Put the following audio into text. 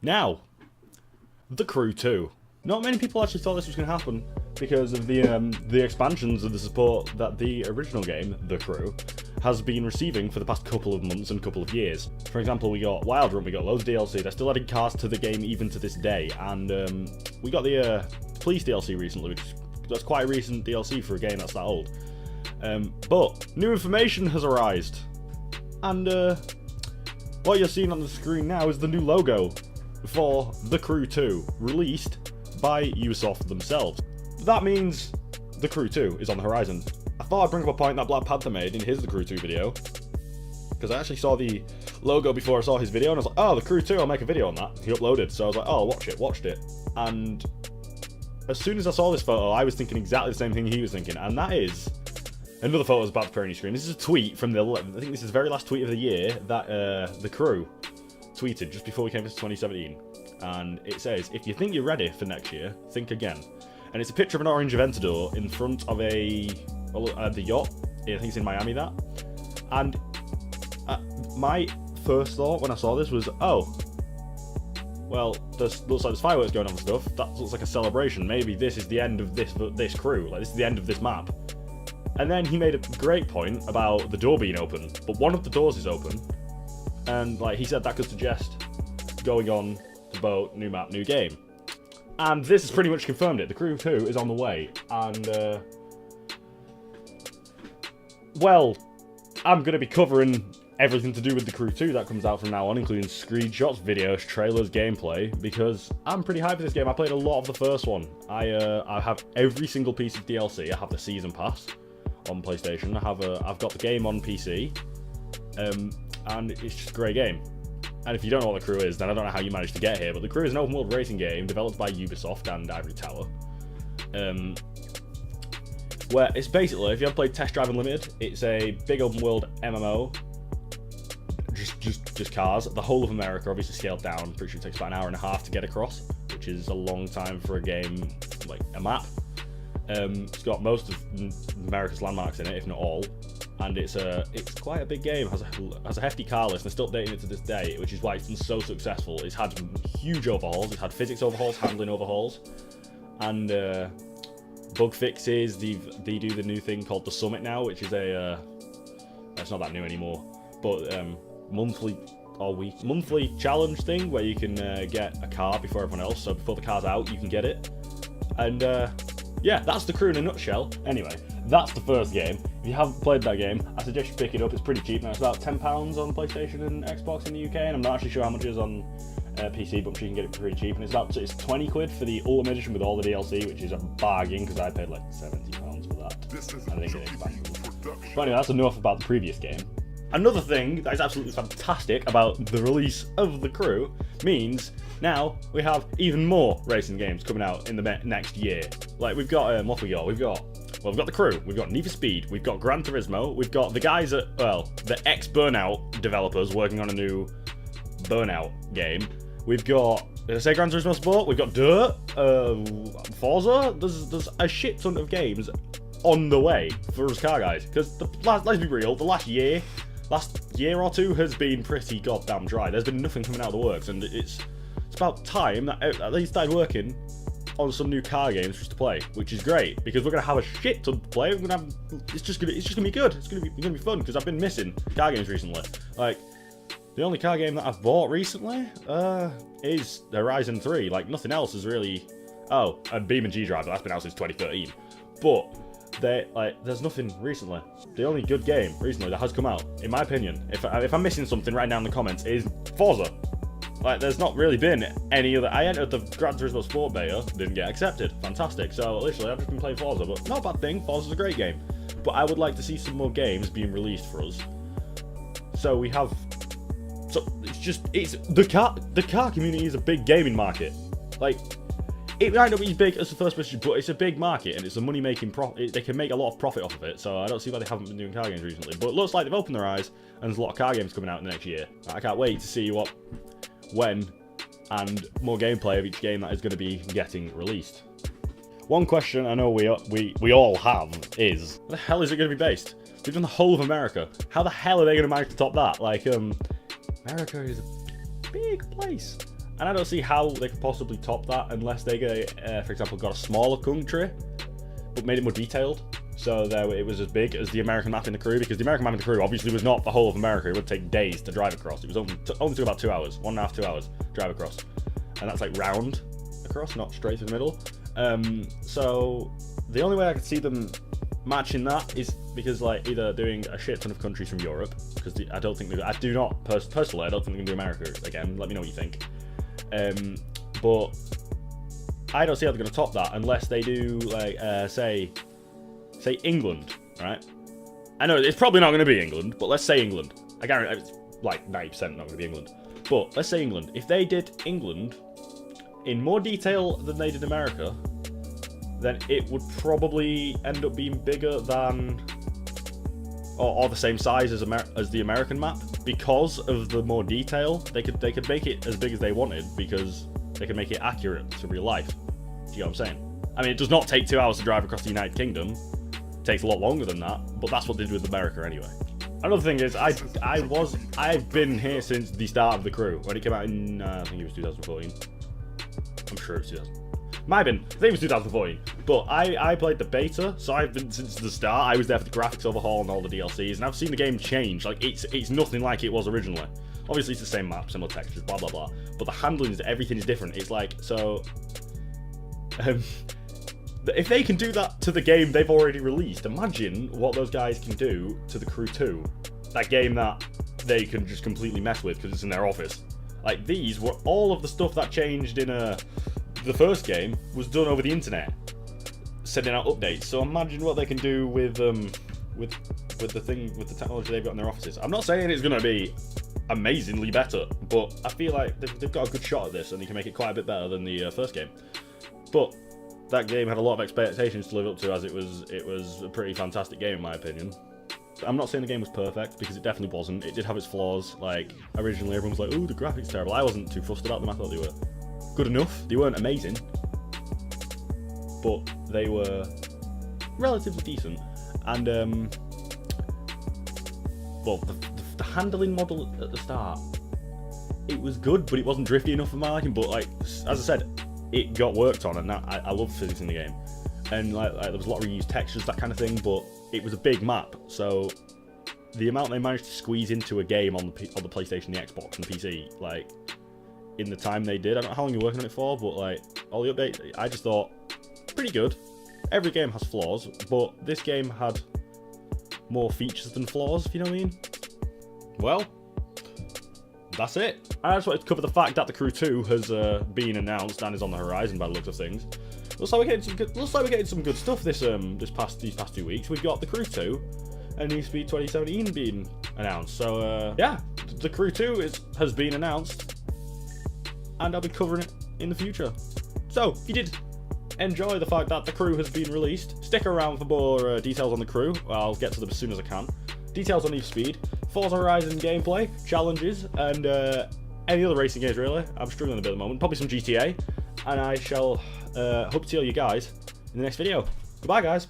Now, The Crew 2. Not many people actually thought this was going to happen because of the expansions of the support that the original game, The Crew, has been receiving for the past couple of months and couple of years. For example, we got Wild Run, we got loads of DLC. They're still adding cars to the game even to this day, and we got the Police DLC recently, that's quite a recent DLC for a game that's that old. But new information has arisen, and what you're seeing on the screen now is the new logo for The Crew 2, released by Ubisoft themselves. That means The Crew 2 is on the horizon. I thought I'd bring up a point that Black Panther made in his The Crew 2 video, because I actually saw the logo before I saw his video, and I was like, oh, The Crew 2, I'll make a video on that. He uploaded, so I was like, oh, watched it. And as soon as I saw this photo, I was thinking exactly the same thing he was thinking, and that is another photo is about to appear on your screen. This is a tweet from I think this is the very last tweet of the year that The Crew tweeted just before we came into 2017. And it says, if you think you're ready for next year, think again. And it's a picture of an orange Aventador in front of the yacht. I think it's in Miami, that. And my first thought when I saw this was, oh, well, looks like there's fireworks going on and stuff. That looks like a celebration. Maybe this is the end of this crew. Like, this is the end of this map. And then he made a great point about the door being open, but one of the doors is open. And like he said, that could suggest going on the boat, new map, new game. And this has pretty much confirmed it. The Crew 2 is on the way. And, well, I'm going to be covering everything to do with The Crew 2 that comes out from now on, including screenshots, videos, trailers, gameplay, because I'm pretty hyped for this game. I played a lot of the first one. I have every single piece of DLC. I have the Season Pass on PlayStation. I've got the game on PC. And it's just a great game. And if you don't know what The Crew is, then I don't know how you managed to get here, but The Crew is an open-world racing game developed by Ubisoft and Ivory Tower. Where it's basically, if you haven't played Test Drive Unlimited, it's a big open-world MMO. Just cars. The whole of America, obviously scaled down. Pretty sure it takes about an hour and a half to get across, which is a long time for a game, like a map. It's got most of America's landmarks in it, if not all. And it's quite a big game. Has a hefty car list, and they're still updating it to this day, which is why it's been so successful. It's had huge overhauls. It's had physics overhauls, handling overhauls, and bug fixes. They do the new thing called the Summit now, which is it's not that new anymore, but monthly challenge thing where you can get a car before everyone else. So before the car's out, you can get it. And yeah, that's The Crew in a nutshell. Anyway, that's the first game. If you haven't played that game, I suggest you pick it up. It's pretty cheap now. It's about £10 on PlayStation and Xbox in the UK, and I'm not actually sure how much it is on PC, but I'm sure you can get it pretty cheap. And it's 20 quid for the Ultimate Edition with all the DLC, which is a bargain because I paid like £70 for that. I think it expansion. But anyway, that's enough about the previous game. Another thing that is absolutely fantastic about the release of The Crew means now we have even more racing games coming out in the next year. Like we've got what we got? We've got The Crew, we've got Need for Speed, we've got Gran Turismo, we've got the guys at, well, the ex-Burnout developers working on a new Burnout game. We've got, did I say Gran Turismo Sport? We've got Dirt, Forza. There's a shit ton of games on the way for us car guys. Because let's be real, the last year or two has been pretty goddamn dry. There's been nothing coming out of the works, and it's about time that at least started working on some new car games just to play, which is great because we're gonna have a shit ton to play. It's just gonna be good. It's gonna be fun because I've been missing car games recently. Like the only car game that I've bought recently is Horizon 3. Like nothing else is really. Oh, and Beam and G Drive, that's been out since 2013. But there's nothing recently. The only good game recently that has come out, in my opinion, if I'm missing something, write down in the comments, is Forza. Like, there's not really been any other. I entered the Gran Turismo Sport beta, didn't get accepted. Fantastic. So, literally, I've just been playing Forza, but not a bad thing. Forza's a great game. But I would like to see some more games being released for us. So, we have. So, the car community is a big gaming market. Like, it might not be as big as the first person, but it's a big market and it's a money-making profit. They can make a lot of profit off of it, so I don't see why they haven't been doing car games recently. But it looks like they've opened their eyes, and there's a lot of car games coming out in the next year. I can't wait to see when, and more gameplay of each game that is going to be getting released. One question I know we all have is, where the hell is it going to be based? We've done the whole of America. How the hell are they going to manage to top that? Like, America is a big place. And I don't see how they could possibly top that unless they, for example, got a smaller country, but made it more detailed. So that it was as big as the American map in the Crew, because the American map in the Crew obviously was not the whole of America. It would take days to drive across. It was only took about 2 hours, 1.5, 2 hours drive across. And that's like round across, not straight through the middle. So the only way I could see them matching that is because like either doing a shit ton of countries from Europe, because I don't think I do not personally I don't think they're gonna do America again. Let me know what you think. But I don't see how they're gonna top that unless they do like say England, right? I know it's probably not gonna be England, but let's say England. I guarantee it's like 90% not gonna be England. But let's say England. If they did England in more detail than they did America, then it would probably end up being bigger than, or the same size as the American map, because of the more detail. They could make it as big as they wanted because they could make it accurate to real life. Do you know what I'm saying? I mean, it does not take 2 hours to drive across the United Kingdom. It takes a lot longer than that, but that's what they did with America anyway. Another thing is, I've been here since the start of the Crew, when it came out in, I think it was 2014. I'm sure it was 2000. Might have been. I think it was 2014. But I played the beta, so I've been since the start. I was there for the graphics overhaul and all the DLCs, and I've seen the game change. Like, it's nothing like it was originally. Obviously, it's the same map, similar textures, blah, blah, blah. But the handling, everything is different. It's like, so... if they can do that to the game they've already released, imagine what those guys can do to the Crew 2. That game that they can just completely mess with because it's in their office. Like, these were all of the stuff that changed in the first game was done over the internet, sending out updates. So imagine what they can do with the technology they've got in their offices. I'm not saying it's going to be amazingly better, but I feel like they've got a good shot at this and they can make it quite a bit better than the first game. But that game had a lot of expectations to live up to, as it was a pretty fantastic game in my opinion. I'm not saying the game was perfect, because it definitely wasn't. It did have its flaws. Like, originally everyone was like, "Ooh, the graphics terrible." I wasn't too fussed about them. I thought they were good enough. They weren't amazing, but they were relatively decent. And well, the handling model at the start, it was good, but it wasn't drifty enough for my liking. But like, as I said, it got worked on, and that I love physics in the game. And like there was a lot of reused textures, that kind of thing, but it was a big map, so the amount they managed to squeeze into a game on the PlayStation, the Xbox, and the PC, like, in the time they did, I don't know how long you're working on it for, but like, all the updates, I just thought, pretty good. Every game has flaws, but this game had more features than flaws, if you know what I mean. Well, that's it. I just wanted to cover the fact that the Crew 2 has been announced and is on the horizon by the looks of things. Looks like we're getting some good stuff these past 2 weeks. We've got the Crew 2 and Need for Speed 2017 being announced. So yeah, the Crew 2 has been announced, and I'll be covering it in the future. So if you did enjoy the fact that the Crew has been released, stick around for more details on the Crew. I'll get to them as soon as I can. Details on Need for Speed, Forza Horizon gameplay, challenges, and any other racing games really. I'm struggling a bit at the moment. Probably some GTA, and I shall hope to see all you guys in the next video. Goodbye, guys.